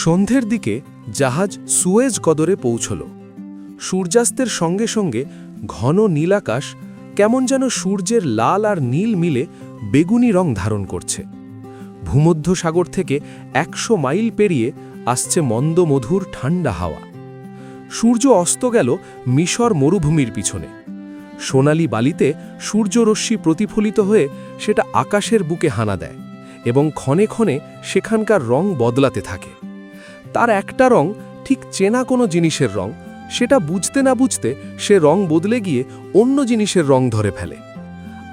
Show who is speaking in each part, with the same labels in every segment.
Speaker 1: সন্ধ্যের দিকে জাহাজ সুয়েজ কদরে পৌঁছল। সূর্যাস্তের সঙ্গে সঙ্গে ঘন নীলাকাশ কেমন যেন সূর্যের লাল আর নীল মিলে বেগুনি রং ধারণ করছে। ভূমধ্যসাগর থেকে ১০০ মাইল পেরিয়ে আসছে মন্দমধুর ঠান্ডা হাওয়া। সূর্য অস্ত গেল মিশর মরুভূমির পিছনে। সোনালি বালিতে সূর্যরশ্মি প্রতিফলিত হয়ে সেটা আকাশের বুকে হানা দেয় এবং ক্ষণে ক্ষণে সেখানকার রং বদলাতে থাকে। তার একটা রং ঠিক চেনা কোনো জিনিসের রং, সেটা বুঝতে না বুঝতে সে রং বদলে গিয়ে অন্য জিনিসের রং ধরে ফেলে।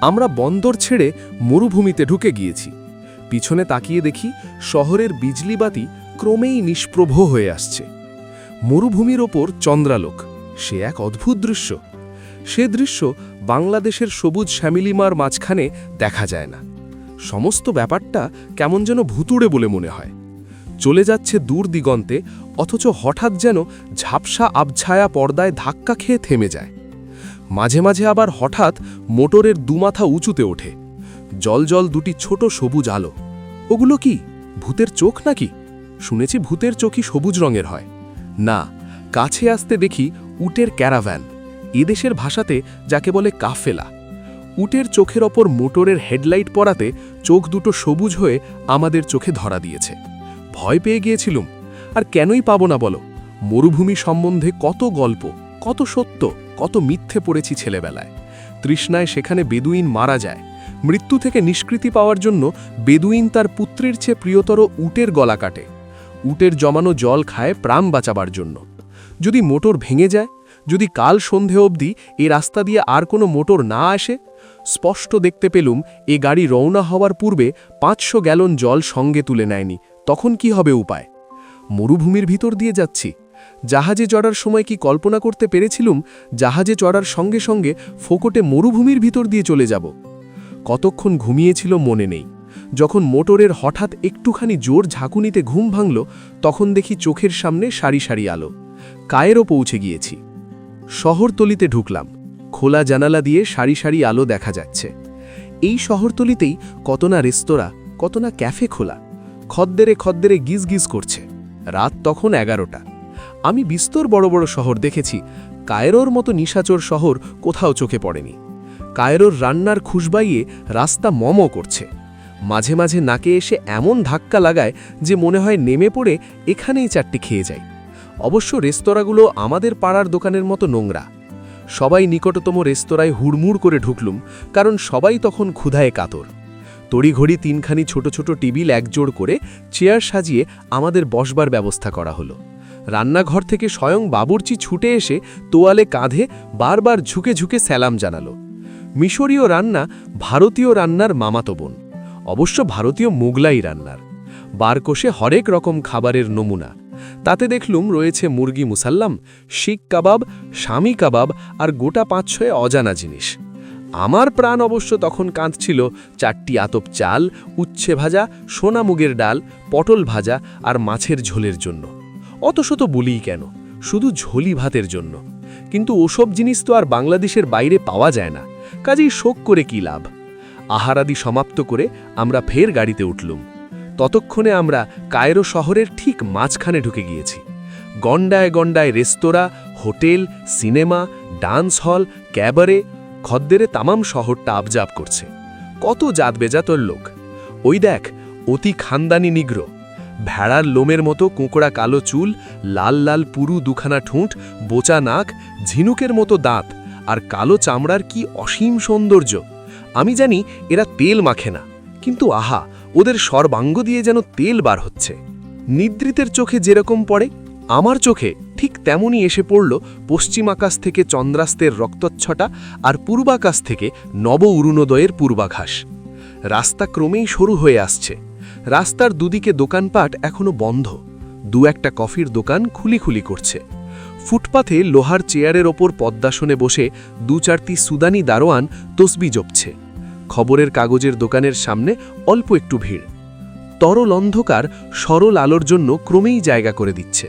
Speaker 1: আমরা বন্দর ছেড়ে মরুভূমিতে ঢুকে গিয়েছি। পিছনে তাকিয়ে দেখি শহরের বিজলিবাতি ক্রমেই নিষ্প্রভ হয়ে আসছে। মরুভূমির ওপর চন্দ্রালোক, সে এক অদ্ভুত দৃশ্য। সে দৃশ্য বাংলাদেশের সবুজ শ্যামিলিমার মাঝখানে দেখা যায় না। সমস্ত ব্যাপারটা কেমন যেন ভুতুড়ে বলে মনে হয়। চলে যাচ্ছে দূর দিগন্তে, অথচ হঠাৎ যেন ঝাপসা আবছায়া পর্দায় ধাক্কা খেয়ে থেমে যায়। মাঝে মাঝে আবার হঠাৎ মোটরের দুমাথা উঁচুতে ওঠে। জল জল দুটি ছোট সবুজ আলো। ওগুলো কি ভূতের চোখ নাকি? শুনেছি ভূতের চোখই সবুজ রঙের হয়। না, কাছে আসতে দেখি উটের ক্যারাভ্যান, এদেশের ভাষাতে যাকে বলে কাফেলা। উটের চোখের ওপর মোটরের হেডলাইট পরাতে চোখ দুটো সবুজ হয়ে আমাদের চোখে ধরা দিয়েছে। ভয় পেয়ে গিয়েছিলুম, আর কেনই পাব না বলো? মরুভূমি সম্বন্ধে কত গল্প, কত সত্য, কত মিথ্যে পড়েছি ছেলেবেলায়। তৃষ্ণায় সেখানে বেদুইন মারা যায়। মৃত্যু থেকে নিষ্কৃতি পাওয়ার জন্য বেদুইন তার পুত্রের চেয়ে প্রিয়তর উটের গলা কাটে। উটের জমানো জল খায় প্রাণ বাঁচাবার জন্য। যদি মোটর ভেঙে যায়, যদি কাল সন্ধে অবধি এ রাস্তা দিয়ে আর কোনো মোটর না আসে, স্পষ্ট দেখতে পেলুম এ গাড়ি রওনা হওয়ার পূর্বে ৫০০ গ্যালন জল সঙ্গে তুলে নেয়নি, তখন কি হবে উপায়? মরুভূমির ভিতর দিয়ে যাচ্ছি। জাহাজে চড়ার সময় কি কল্পনা করতে পেরেছিলুম জাহাজে চড়ার সঙ্গে সঙ্গে ফোকটে মরুভূমির ভিতর দিয়ে চলে যাব? কতক্ষণ ঘুমিয়েছিল মনে নেই। যখন মোটরের হঠাৎ একটুখানি জোর ঝাঁকুনিতে ঘুম ভাঙল, তখন দেখি চোখের সামনে সারি সারি আলো। কায়রো পৌঁছে গিয়েছি। শহরতলিতে ঢুকলাম। খোলা জানালা দিয়ে সারি সারি আলো দেখা যাচ্ছে। এই শহরতলিতেই কত না রেস্তোরাঁ, কত না ক্যাফে খোলা। খদ্দেরে খদ্দেরে গিজ গিজ করছে। রাত তখন ১১টা। আমি বিস্তর বড় বড় শহর দেখেছি, কায়রোর মতো নিশাচর শহর কোথাও চোখে পড়েনি। কায়রোর রান্নার খুশবাইয়ে রাস্তা মম করছে। মাঝে মাঝে নাকে এসে এমন ধাক্কা লাগায় যে মনে হয় নেমে পড়ে এখানেই চারটি খেয়ে যায়। অবশ্য রেস্তোরাঁগুলো আমাদের পাড়ার দোকানের মতো নোংরা। সবাই নিকটতম রেস্তোরাঁয় হুড়মুড় করে ঢুকলুম, কারণ সবাই তখন ক্ষুধায় কাতর। তড়িঘড়ি ৩খানি ছোট ছোট টেবিল একজোড় করে চেয়ার সাজিয়ে আমাদের বসবার ব্যবস্থা করা হলো। রান্নাঘর থেকে স্বয়ং বাবুর্চি ছুটে এসে তোয়ালে কাঁধে বারবার ঝুঁকে ঝুঁকে সালাম জানালো। মিশরীয় রান্না ভারতীয় রান্নার মামাতো বোন, অবশ্য ভারতীয় মোগলাই রান্নার। বারকোষে হরেক রকম খাবারের নমুনা। তাতে দেখলুম রয়েছে মুরগি মুসাল্লাম, শিক কাবাব, শামি কাবাব আর গোটা ৫-৬ অজানা জিনিস। আমার প্রাণ অবশ্য তখন কাঁদছিল ৪টি আতপ চাল, উচ্ছে ভাজা, সোনা মুগের ডাল, পটল ভাজা আর মাছের ঝোলের জন্য। অত শত বলিই কেন, শুধু ঝোলি ভাতের জন্য। কিন্তু ওসব জিনিস তো আর বাংলাদেশের বাইরে পাওয়া যায় না, কাজেই শোক করে কি লাভ। আহারাদি সমাপ্ত করে আমরা ফের গাড়িতে উঠলুম। ততক্ষণে আমরা কায়রো শহরের ঠিক মাঝখানে ঢুকে গিয়েছি। গন্ডায় গন্ডায় রেস্তোরাঁ, হোটেল, সিনেমা, ডান্স হল, ক্যাবারে। খদ্দেরে তামাম শহরটা আবজাব করছে। কত জাত বেজাতর লোক। ওই দেখ, অতি খানদানি নিগ্র। ভেড়ার লোমের মতো কোঁকড়া কালো চুল, লাল লাল পুরু দুখানা ঠোঁট, বোচা নাক, ঝিনুকের মতো দাঁত আর কালো চামড়ার কি অসীম সৌন্দর্য। আমি জানি এরা তেল মাখে না, কিন্তু আহা, ওদের সর্বাঙ্গ দিয়ে যেন তেল বার হচ্ছে। নিদ্রিতের চোখে যেরকম পড়ে, আমার চোখে ঠিক তেমনই এসে পড়ল পশ্চিম আকাশ থেকে চন্দ্রাস্তের রক্তচ্ছটা আর পূর্বাকাশ থেকে নব অরুণোদয়ের পূর্বাভাস। রাস্তা ক্রমেই সরু হয়ে আসছে। রাস্তার দুদিকে দোকানপাট এখনো বন্ধ। দু একটা কফির দোকান খুলি খুলি করছে। ফুটপাথে লোহার চেয়ারের ওপর পদ্মাসনে বসে ২-৪টি সুদানি দারোয়ান তসবি জপছে। খবরের কাগজের দোকানের সামনে অল্প একটু ভিড়। তরল অন্ধকার সরল আলোর জন্য ক্রমেই জায়গা করে দিচ্ছে।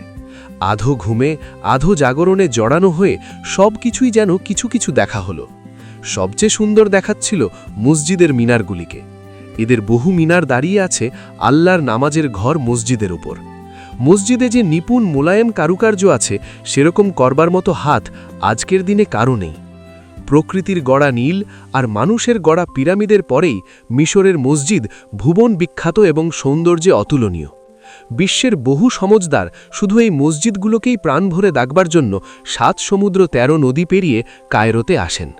Speaker 1: আধো ঘুমে আধো জাগরণে জড়ানো হয়ে সব কিছুই যেন কিছু কিছু দেখা হলো। সবচেয়ে সুন্দর দেখাচ্ছিল মসজিদের মিনারগুলিকে। এদের বহু মিনার দাঁড়িয়ে আছে আল্লাহর নামাজের ঘর মসজিদের উপর। মসজিদে যে নিপুণ মোলায়েম কারুকার্য আছে সেরকম করবার মতো হাত আজকের দিনে কারও নেই। প্রকৃতির গড়া নীল আর মানুষের গড়া পিরামিডের পরেই মিশরের মসজিদ ভুবন বিখ্যাত এবং সৌন্দর্যে অতুলনীয়। বিশ্বের বহু সমজদার শুধু এই মসজিদগুলোকেই প্রাণ ভরে দেখবার জন্য 7 সমুদ্র 13 নদী পেরিয়ে কায়রোতে আসেন।